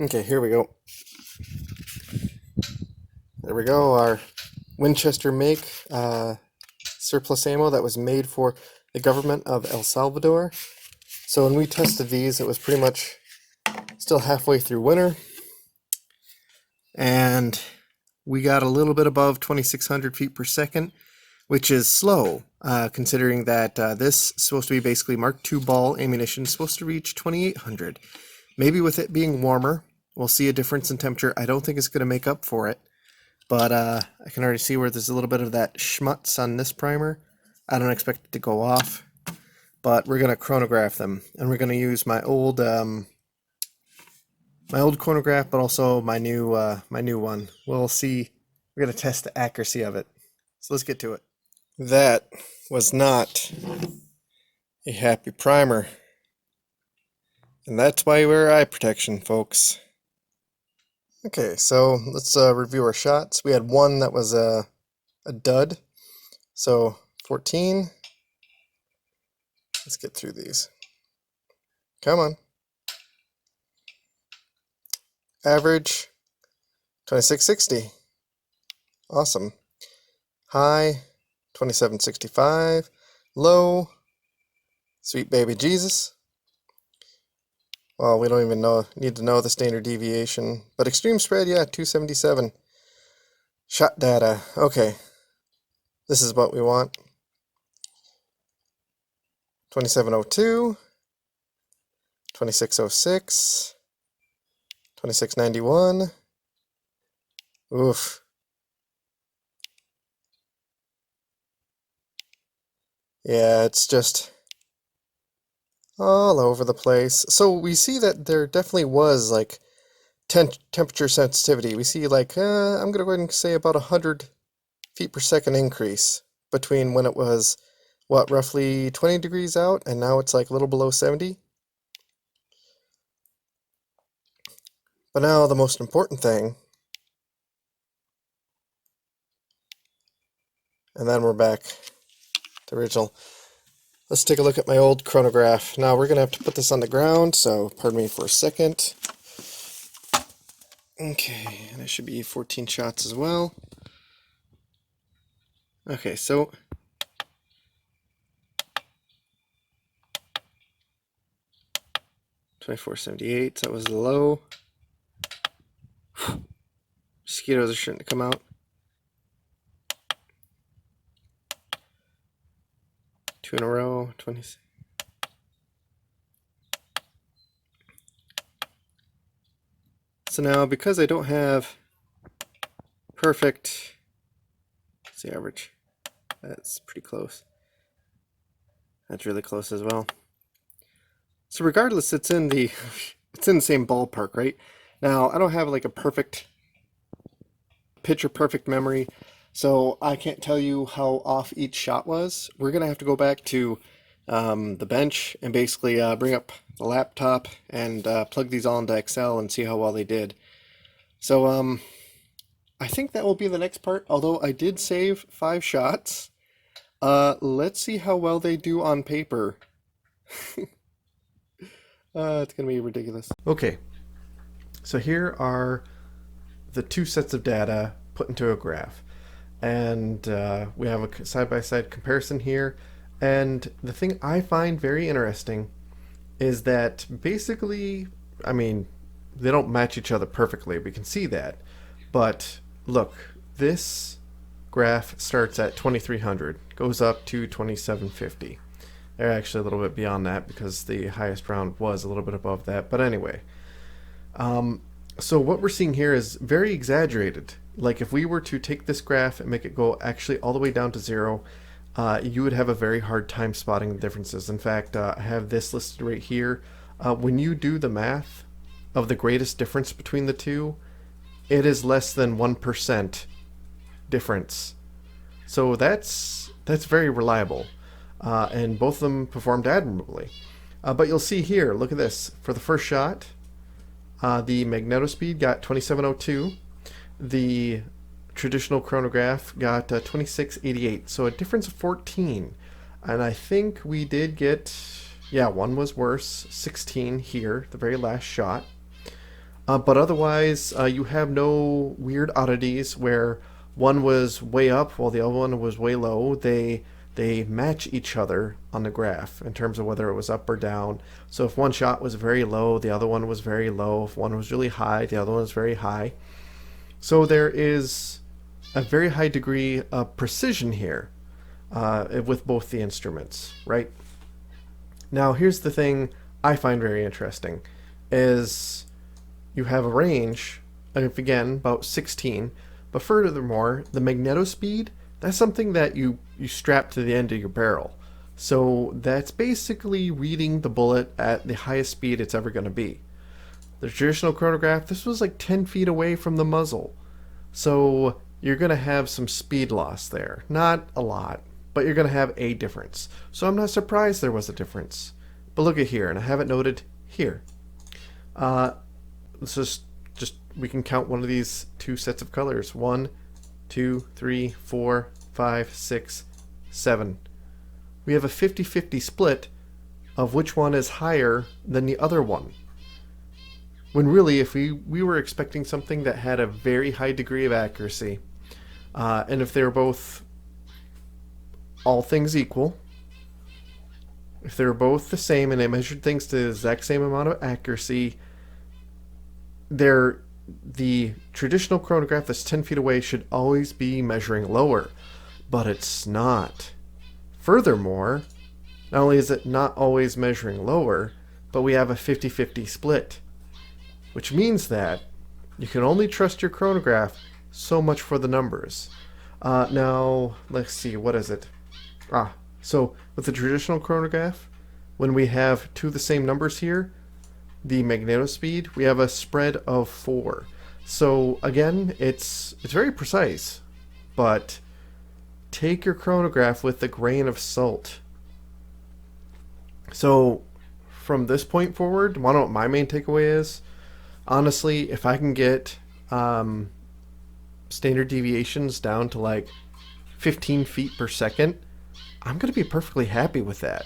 Okay, here we go. There we go, our Winchester make surplus ammo that was made for the government of El Salvador. So when we tested these, it was pretty much still halfway through winter, and we got a little bit above 2,600 feet per second, which is slow, considering that this is supposed to be basically Mark II ball ammunition, supposed to reach 2,800. Maybe with it being warmer, we'll see a difference in temperature. I don't think it's going to make up for it, but I can already see where there's a little bit of that schmutz on this primer. I don't expect it to go off, but we're going to chronograph them, and we're going to use my old chronograph, but also my new one. We'll see. We're going to test the accuracy of it. So let's get to it. That was not a happy primer. And that's why you wear eye protection, folks. Okay, so let's review our shots. We had one that was a dud. So 14. Let's get through these. Come on. Average 2660. Awesome. High 2765. Low, sweet baby Jesus. Well, we don't even need to know the standard deviation, but extreme spread, yeah, 277. Shot data, okay. This is what we want. 2702, 2606, 2691. Oof. Yeah, it's just all over the place. So we see that there definitely was like temperature sensitivity. We see like, I'm going to go ahead and say about 100 feet per second increase between when it was, what, roughly 20 degrees out, and now it's like a little below 70. But now the most important thing, and then we're back to original. Let's take a look at my old chronograph. Now we're going to have to put this on the ground, so pardon me for a second. Okay, and it should be 14 shots as well. Okay, so $24.78, that was the low. Mosquitoes are starting to come out. Two in a row, 26. So now, because I don't have perfect, what's the average? That's pretty close. That's really close as well. So regardless, it's in the same ballpark, right? Now, I don't have like a perfect picture perfect memory, so I can't tell you how off each shot was. We're gonna have to go back to the bench and basically bring up the laptop and plug these all into Excel and see how well they did. So I think that will be the next part, although I did save 5 shots. Let's see how well they do on paper. It's gonna be ridiculous. Okay, so here are the 2 sets of data put into a graph, and we have a side-by-side comparison here. And the thing I find very interesting is that basically, I mean, they don't match each other perfectly, we can see that, but look, this graph starts at 2300, goes up to 2750. They're actually a little bit beyond that because the highest round was a little bit above that, but anyway. So what we're seeing here is very exaggerated. Like if we were to take this graph and make it go actually all the way down to 0, you would have a very hard time spotting the differences. In fact, I have this listed right here. When you do the math of the greatest difference between the two, it is less than 1% difference. So that's very reliable. And both of them performed admirably. But you'll see here, look at this. For the first shot, the Magneto Speed got 2702. The traditional chronograph got 2688. So a difference of 14. And I think we did get, yeah, one was worse, 16 here, the very last shot. But otherwise, you have no weird oddities where one was way up while the other one was way low. They match each other on the graph in terms of whether it was up or down. So if one shot was very low, the other one was very low. If one was really high, the other one was very high. So there is a very high degree of precision here with both the instruments, right? Now here's the thing I find very interesting is you have a range of, again, about 16, but furthermore, the Magneto Speed, that's something that you strap to the end of your barrel. So that's basically reading the bullet at the highest speed it's ever going to be. The traditional chronograph, this was like 10 feet away from the muzzle. So you're going to have some speed loss there. Not a lot, but you're going to have a difference. So I'm not surprised there was a difference. But look at here, and I have it noted here. Let's just we can count one of these two sets of colors. 1, 2, 3, 4, 5, 6, 7. We have a 50-50 split of which one is higher than the other one. When really, if we were expecting something that had a very high degree of accuracy, and if they were both all things equal, if they were both the same and they measured things to the exact same amount of accuracy, the traditional chronograph that's 10 feet away should always be measuring lower, but it's not. Furthermore, not only is it not always measuring lower, but we have a 50-50 split, which means that you can only trust your chronograph so much for the numbers. Now, let's see, what is it? So with the traditional chronograph, when we have two of the same numbers here, the Magneto Speed, we have a spread of 4. So again, it's very precise, but take your chronograph with a grain of salt. So from this point forward, want to know what my main takeaway is? Honestly, if I can get standard deviations down to like 15 feet per second, I'm going to be perfectly happy with that.